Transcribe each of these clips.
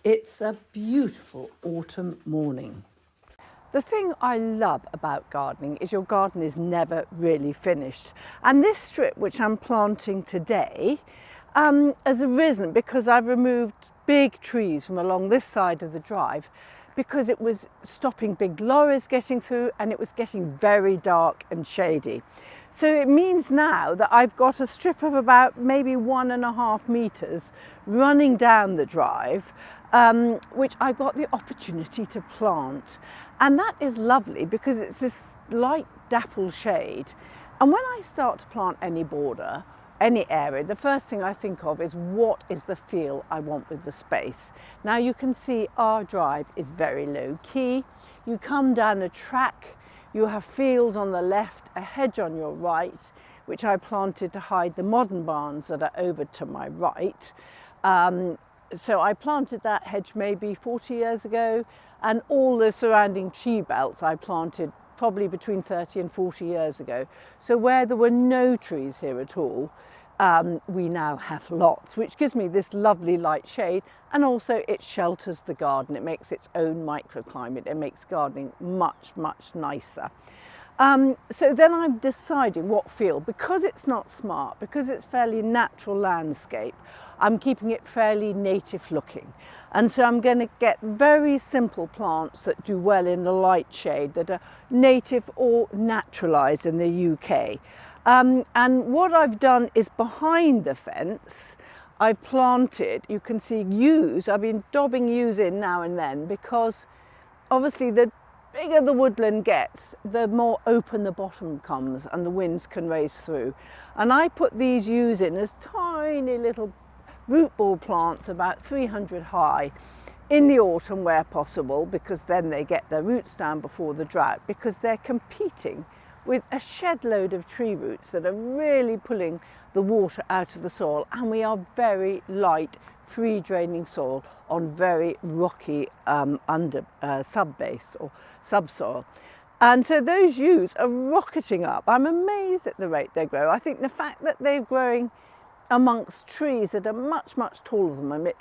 It's a beautiful autumn morning. The thing I love about gardening is your garden is never really finished. And this strip, which I'm planting today, has arisen because I've removed big trees from along this side of the drive because it was stopping big lorries getting through and it was getting very dark and shady. So it means now that I've got a strip of about maybe 1.5 meters running down the drive, which I've got the opportunity to plant. And that is lovely because it's this light dapple shade. And when I start to plant any border, any area, the first thing I think of is what is the feel I want with the space. Now you can see our drive is very low key. You come down a track, you have fields on the left, a hedge on your right, which I planted to hide the modern barns that are over to my right. So I planted that hedge maybe 40 years ago, and all the surrounding tree belts I planted probably between 30 and 40 years ago. So where there were no trees here at all, we now have lots, which gives me this lovely light shade, and also it shelters the garden. It makes its own microclimate. It makes gardening much, much nicer. So then I'm deciding what field, because it's not smart, because it's fairly natural landscape, I'm keeping it fairly native looking. And so I'm going to get very simple plants that do well in the light shade, that are native or naturalised in the UK. And what I've done is behind the fence, I've planted, you can see yews. I've been dobbing yews in now and then because obviously the bigger the woodland gets, the more open the bottom comes and the winds can race through. And I put these yews in as tiny little root ball plants about 300 high in the autumn where possible, because then they get their roots down before the drought, because they're competing with a shed load of tree roots that are really pulling the water out of the soil, and we are very light, free draining soil on very rocky subbase or subsoil. And so those yews are rocketing up. I'm amazed at the rate they grow. I think the fact that they're growing amongst trees that are much, much taller than them,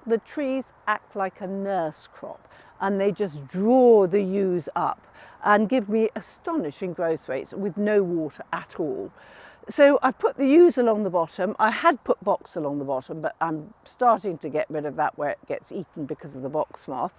the trees act like a nurse crop, and they just draw the yews up and give me astonishing growth rates with no water at all. So I've put the yews along the bottom. I had put box along the bottom, but I'm starting to get rid of that where it gets eaten because of the box moth.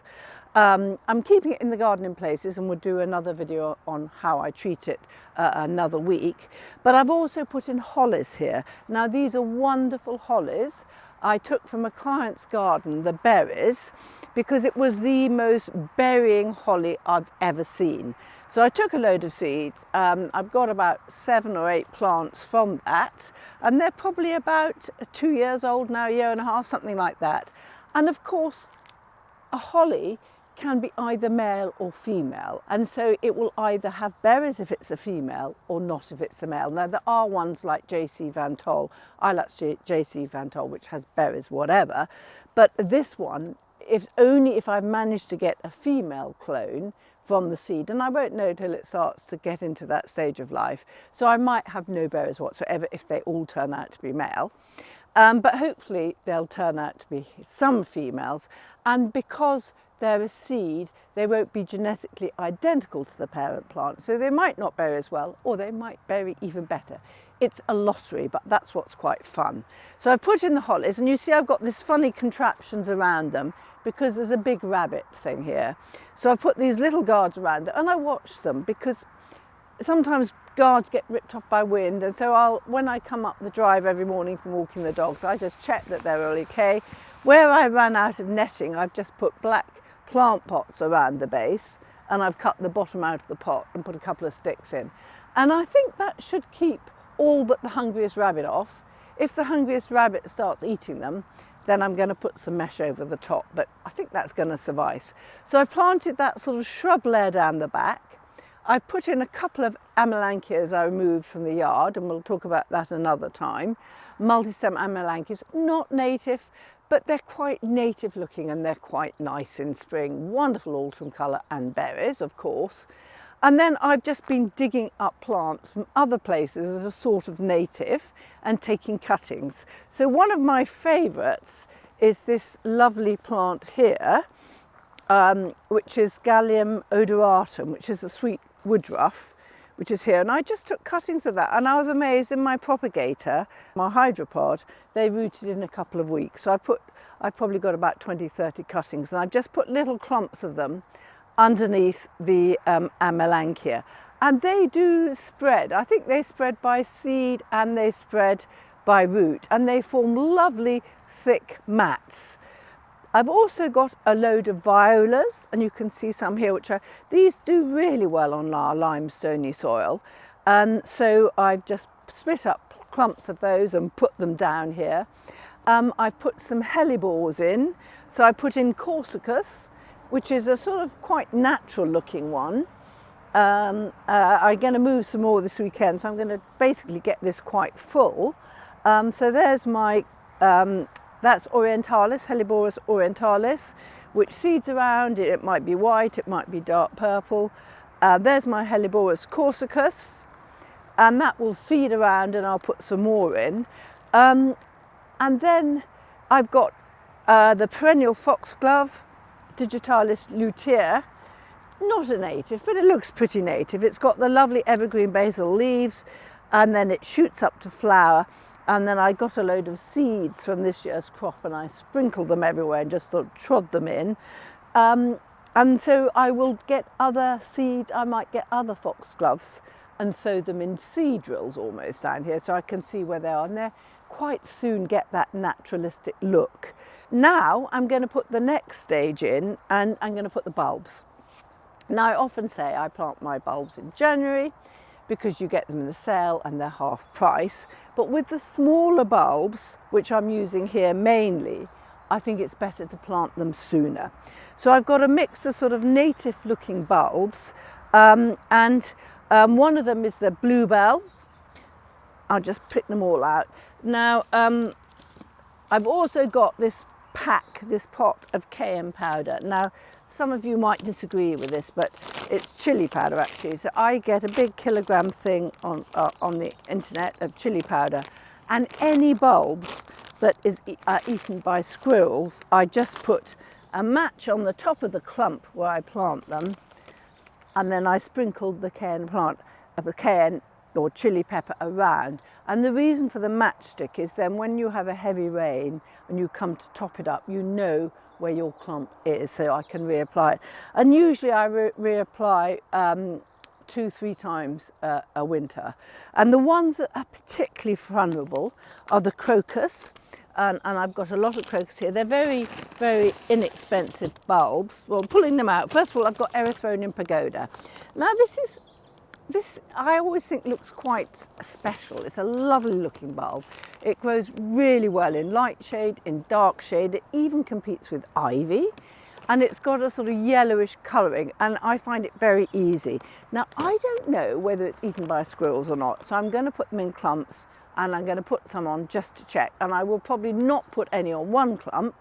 I'm keeping it in the garden in places, and we'll do another video on how I treat it another week. But I've also put in hollies here. Now these are wonderful hollies. I took from a client's garden the berries because it was the most berrying holly I've ever seen. So I took a load of seeds. I've got about 7 or 8 plants from that, and they're probably about 2 years old now, 1.5 years, something like that. And of course, a holly can be either male or female, and so it will either have berries if it's a female or not if it's a male. Now there are ones like JC Van Tol, I like JC Van Tol, which has berries whatever, but this one, only if I've managed to get a female clone from the seed, and I won't know till it starts to get into that stage of life, so I might have no berries whatsoever if they all turn out to be male. But hopefully they'll turn out to be some females, and because they're a seed, they won't be genetically identical to the parent plant, so they might not berry as well, or they might berry even better. It's a lottery, but that's what's quite fun. So I've put in the hollies, and you see I've got these funny contraptions around them because there's a big rabbit thing here. So I've put these little guards around it, and I watch them because sometimes guards get ripped off by wind, and so when I come up the drive every morning from walking the dogs, I just check that they're all okay. Where I ran out of netting, I've just put black plant pots around the base, and I've cut the bottom out of the pot and put a couple of sticks in. And I think that should keep all but the hungriest rabbit off. If the hungriest rabbit starts eating them, then I'm going to put some mesh over the top, but I think that's going to suffice. So I've planted that sort of shrub layer down the back. I've put in a couple of amelanchias I removed from the yard, and we'll talk about that another time. Multi-stem amelanchias, not native, but they're quite native looking and they're quite nice in spring. Wonderful autumn colour and berries, of course. And then I've just been digging up plants from other places as a sort of native and taking cuttings. So one of my favourites is this lovely plant here, which is Gallium odoratum, which is a sweet woodruff, which is here. And I just took cuttings of that, and I was amazed. In my propagator, my hydropod, they rooted in a couple of weeks. So I've probably got about 20-30 cuttings, and I just put little clumps of them underneath the amelanchier. And they do spread. I think they spread by seed and they spread by root, and they form lovely thick mats. I've also got a load of violas, and you can see some here, these do really well on our limestoney soil. And so I've just split up clumps of those and put them down here. I've put some hellebores in. So I put in crocus, which is a sort of quite natural looking one. I'm going to move some more this weekend, so I'm going to basically get this quite full. So there's my, that's orientalis, hellebores orientalis, which seeds around. It might be white, it might be dark purple. There's my hellebores corsicus, and that will seed around, and I'll put some more in. And then I've got the perennial foxglove, digitalis lutea. Not a native, but it looks pretty native. It's got the lovely evergreen basal leaves, and then it shoots up to flower. And then I got a load of seeds from this year's crop, and I sprinkled them everywhere and just sort of trod them in. And so I will get other seeds. I might get other foxgloves and sow them in seed drills almost down here, so I can see where they are. And they quite soon get that naturalistic look. Now I'm going to put the next stage in, and I'm going to put the bulbs. Now, I often say I plant my bulbs in January because you get them in the sale and they're half price. But with the smaller bulbs, which I'm using here mainly, I think it's better to plant them sooner. So I've got a mix of sort of native looking bulbs, and one of them is the bluebell. I'll just pick them all out. Now, I've also got this pot of cayenne powder. Now, some of you might disagree with this, but it's chili powder actually. So I get a big kilogram thing on the internet of chili powder, and any bulbs that is eaten by squirrels, I just put a match on the top of the clump where I plant them, and then I sprinkle the cayenne or chili pepper around. And the reason for the matchstick is then when you have a heavy rain and you come to top it up, you know where your clump is, so I can reapply it. And usually I reapply 2-3 times a winter. And the ones that are particularly vulnerable are the crocus, and I've got a lot of crocus here. They're very, very inexpensive bulbs. Well, pulling them out, first of all, I've got Erythronium pagoda. Now this I always think looks quite special. It's a lovely looking bulb. It grows really well in light shade, in dark shade. It even competes with ivy, and it's got a sort of yellowish colouring, and I find it very easy. Now, I don't know whether it's eaten by squirrels or not, so I'm going to put them in clumps, and I'm going to put some on just to check. And I will probably not put any on one clump,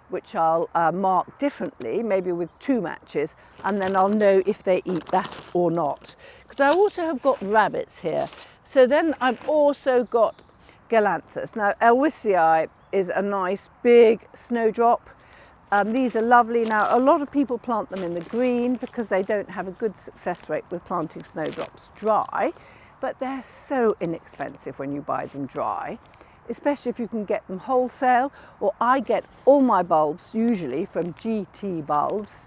which I'll mark differently, maybe with 2 matches, and then I'll know if they eat that or not. Because I also have got rabbits here. So then I've also got galanthus. Now, Elwisii is a nice big snowdrop. These are lovely. Now, a lot of people plant them in the green because they don't have a good success rate with planting snowdrops dry, but they're so inexpensive when you buy them dry, especially if you can get them wholesale. Or I get all my bulbs usually from GT Bulbs,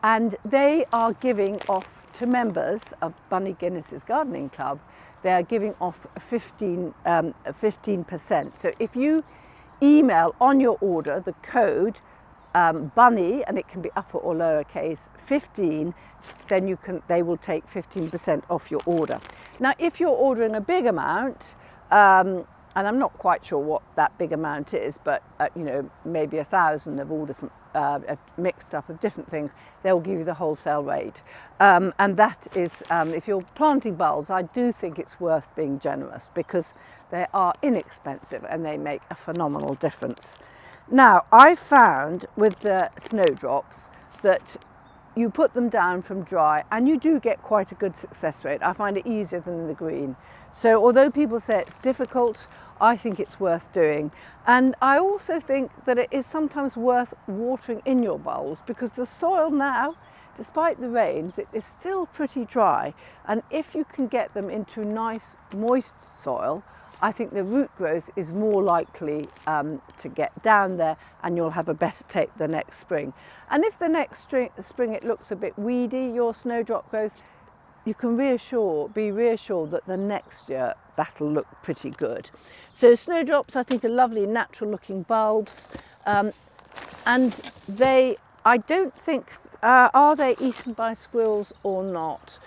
and they are giving off to members of Bunny Guinness's Gardening Club. They are giving off 15%. So if you email on your order the code Bunny, and it can be upper or lowercase 15, then they will take 15% off your order. Now, if you're ordering a big amount, and I'm not quite sure what that big amount is, but you know, maybe 1,000 of all different mixed up of different things, they'll give you the wholesale rate. And that is, if you're planting bulbs, I do think it's worth being generous because they are inexpensive and they make a phenomenal difference. Now, I found with the snowdrops that you put them down from dry and you do get quite a good success rate. I find it easier than the green. So although people say it's difficult, I think it's worth doing. And I also think that it is sometimes worth watering in your bulbs, because the soil now, despite the rains, it is still pretty dry. And if you can get them into nice moist soil, I think the root growth is more likely to get down there, and you'll have a better take the next spring. And if the next spring it looks a bit weedy, your snowdrop growth, you can be reassured that the next year that'll look pretty good. So snowdrops, I think, are lovely natural looking bulbs, and I don't think, are they eaten by squirrels or not?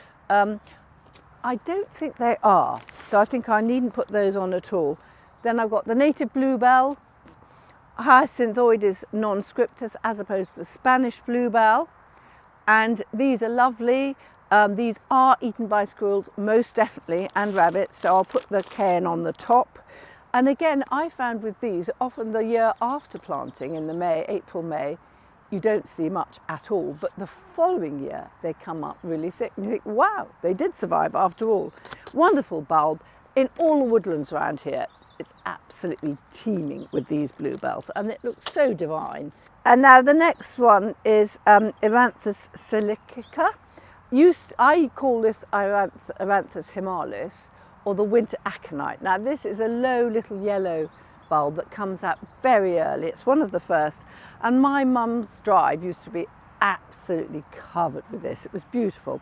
I don't think they are, so I think I needn't put those on at all. Then I've got the native bluebell, Hyacinthoides non-scriptus, as opposed to the Spanish bluebell, and these are lovely. These are eaten by squirrels, most definitely, and rabbits, so I'll put the cairn on the top. And again, I found with these, often the year after planting in the April, May, you don't see much at all, but the following year they come up really thick and you think, wow, they did survive after all. Wonderful bulb. In all the woodlands around here, it's absolutely teeming with these bluebells, and it looks so divine. And now the next one is Eranthus silica. I call this Eranthus himalis, or the winter aconite. Now this is a low little yellow bulb that comes out very early. It's one of the first, and my mum's drive used to be absolutely covered with this. It was beautiful,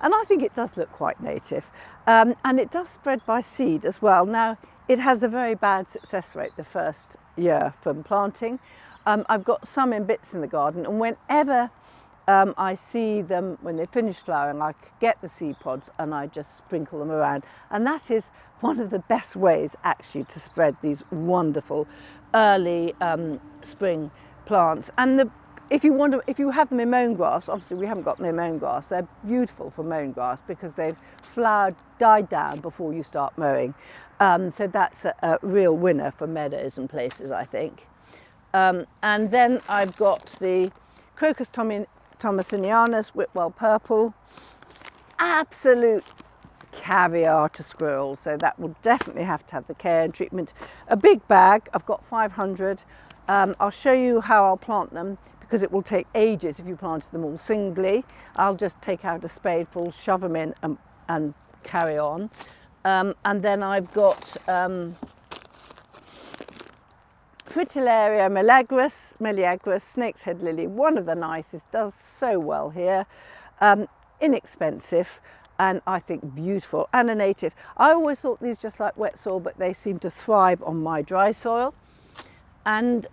and I think it does look quite native, and it does spread by seed as well. Now it has a very bad success rate the first year from planting. I've got some in bits in the garden, and whenever I see them, when they finish flowering, I get the seed pods and I just sprinkle them around. And that is one of the best ways actually to spread these wonderful early spring plants. And if you have them in mown grass, obviously we haven't got them in mown grass, they're beautiful for mown grass because they've flowered, died down before you start mowing. So that's a real winner for meadows and places, I think. And then I've got the crocus thomasinianus, Whitwell purple, absolute caviar to squirrels, so that will definitely have to have the care and treatment. A big bag, I've got 500. I'll show you how I'll plant them, because it will take ages if you planted them all singly. I'll just take out a spadeful, shove them in and carry on. And then I've got Fritillaria meleagris, Snakeshead lily, one of the nicest, does so well here. Inexpensive and I think beautiful, and a native. I always thought these just like wet soil, but they seem to thrive on my dry soil. And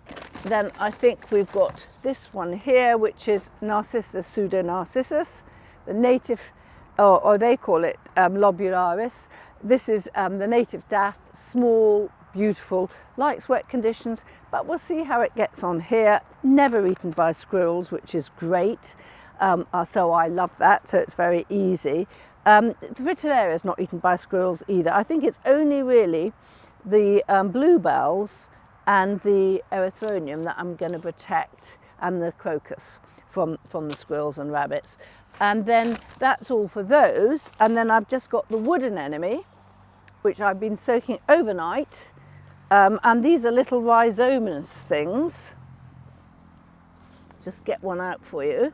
then I think we've got this one here, which is Narcissus pseudo-narcissus, the native, or they call it lobularis. This is the native daff, small, beautiful, likes wet conditions, but we'll see how it gets on here. Never eaten by squirrels, which is great. So I love that, so it's very easy. The fritillaria is not eaten by squirrels either. I think it's only really the bluebells and the erythronium that I'm going to protect, and the crocus from the squirrels and rabbits. And then that's all for those. And then I've just got the wood anemone, which I've been soaking overnight. And these are little rhizomatous things. Just get one out for you.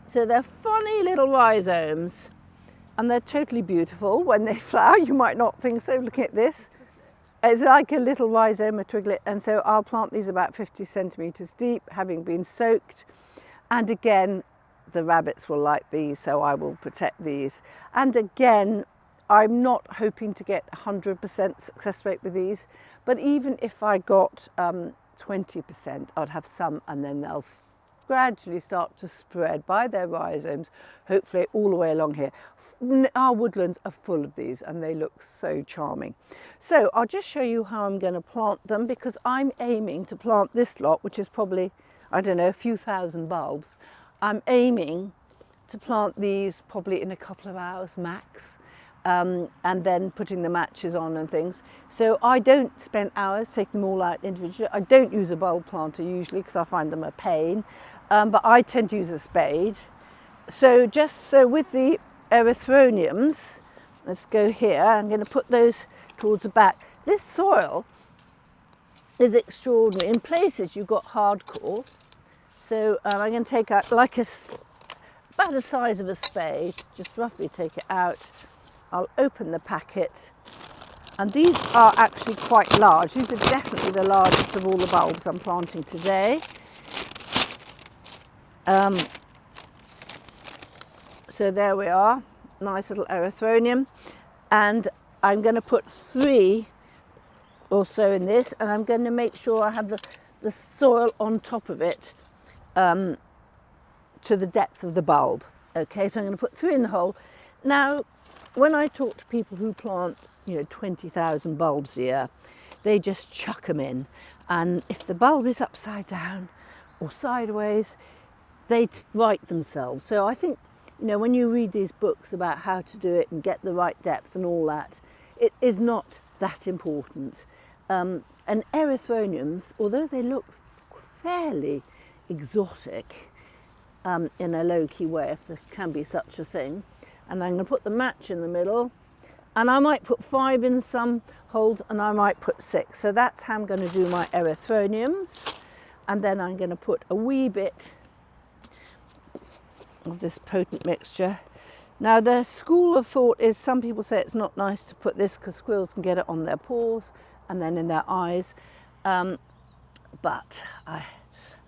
So they're funny little rhizomes, and they're totally beautiful when they flower. You might not think so looking at this. It's like a little rhizome, a twiglet, and so I'll plant these about 50 centimetres deep, having been soaked. And again, the rabbits will like these, so I will protect these. And again, I'm not hoping to get 100% success rate with these, but even if I got 20%, I'd have some, and then they'll gradually start to spread by their rhizomes, hopefully all the way along here. Our woodlands are full of these and they look so charming. So I'll just show you how I'm going to plant them, because I'm aiming to plant this lot, which is probably, I don't know, a few thousand bulbs. I'm aiming to plant these probably in a couple of hours max. and then putting the matches on and things. So I don't spend hours taking them all out individually. I don't use a bulb planter usually because I find them a pain, but I tend to use a spade. So just so with the erythroniums, let's go here. I'm going to put those towards the back. This soil is extraordinary. In places you've got hardcore. So I'm going to take out like about the size of a spade, just roughly take it out. I'll open the packet, and these are actually quite large. These are definitely the largest of all the bulbs I'm planting today. So there we are, nice little erythronium, and I'm going to put 3 or so in this, and I'm going to make sure I have the soil on top of it to the depth of the bulb. Okay, so I'm going to put 3 in the hole. Now, when I talk to people who plant, 20,000 bulbs a year, they just chuck them in. And if the bulb is upside down or sideways, they right themselves. So I think, when you read these books about how to do it and get the right depth and all that, it is not that important. And erythroniums, although they look fairly exotic, in a low-key way, if there can be such a thing. And I'm going to put the match in the middle, and I might put 5 in some holes, and I might put 6. So that's how I'm going to do my erythroniums. And then I'm going to put a wee bit of this potent mixture. Now, the school of thought is some people say it's not nice to put this because squirrels can get it on their paws and then in their eyes. But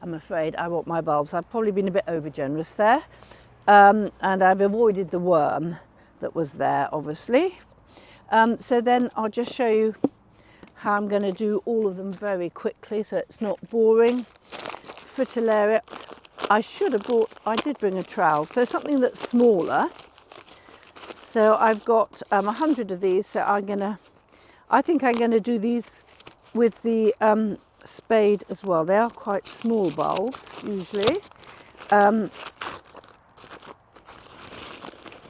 I'm afraid I want my bulbs. I've probably been a bit over generous there. And I've avoided the worm that was there, obviously. So then I'll just show you how I'm going to do all of them very quickly so it's not boring. Fritillaria. I did bring a trowel, so something that's smaller. So I've got 100 of these, so I think I'm going to do these with the spade as well. They are quite small bulbs usually.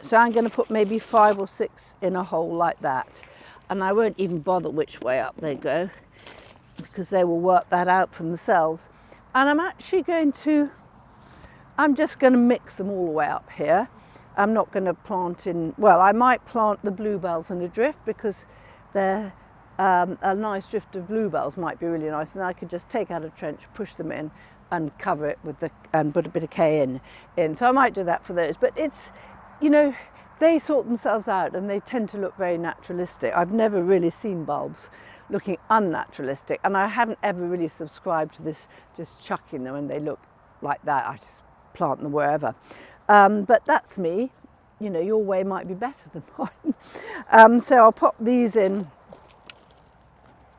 So I'm going to put maybe 5 or 6 in a hole like that. And I won't even bother which way up they go because they will work that out for themselves. And I'm just going to mix them all the way up here. I'm not going to plant I might plant the bluebells in a drift because they're a nice drift of bluebells might be really nice, and I could just take out a trench, push them in and cover it and put a bit of K in. So I might do that for those, but it's, they sort themselves out and they tend to look very naturalistic. I've never really seen bulbs looking unnaturalistic, and I haven't ever really subscribed to this just chucking them and they look like that. I just plant them wherever. But that's me. Your way might be better than mine. So I'll pop these in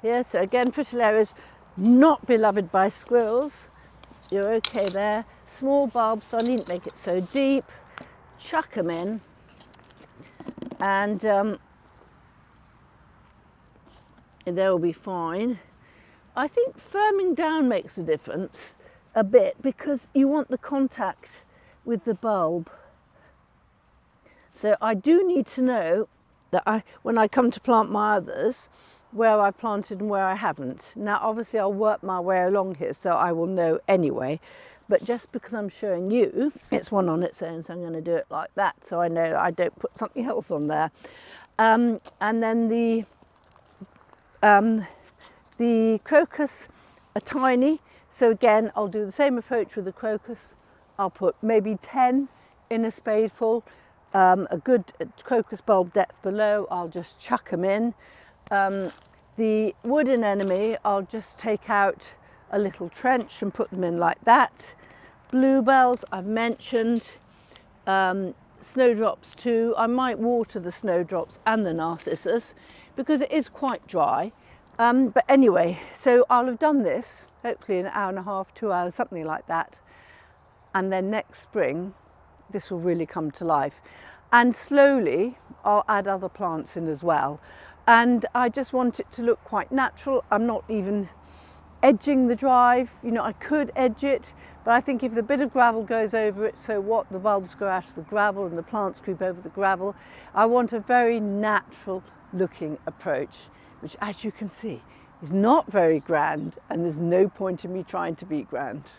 here. So again, fritillarias, not beloved by squirrels. You're okay there. Small bulbs, so I needn't make it so deep. Chuck them in. And they'll be fine. I think firming down makes a difference a bit because you want the contact with the bulb. So I do need to know that when I come to plant my others, where I've planted and where I haven't. Now obviously I'll work my way along here so I will know anyway, but just because I'm showing you, it's one on its own, so I'm going to do it like that so I know that I don't put something else on there. And then the crocus are tiny, so again I'll do the same approach with the crocus. I'll put maybe 10 in a spadeful, a good crocus bulb depth below, I'll just chuck them in. The wood anemone, I'll just take out a little trench and put them in like that. Bluebells, I've mentioned. Snowdrops too. I might water the snowdrops and the narcissus because it is quite dry. But anyway, so I'll have done this, hopefully in an hour and a half, 2 hours, something like that. And then next spring, this will really come to life. And slowly, I'll add other plants in as well. And I just want it to look quite natural. I'm not even edging the drive. You know, I could edge it, but I think if the bit of gravel goes over it, so what, the bulbs grow out of the gravel and the plants creep over the gravel. I want a very natural looking approach, which, as you can see, is not very grand, and there's no point in me trying to be grand.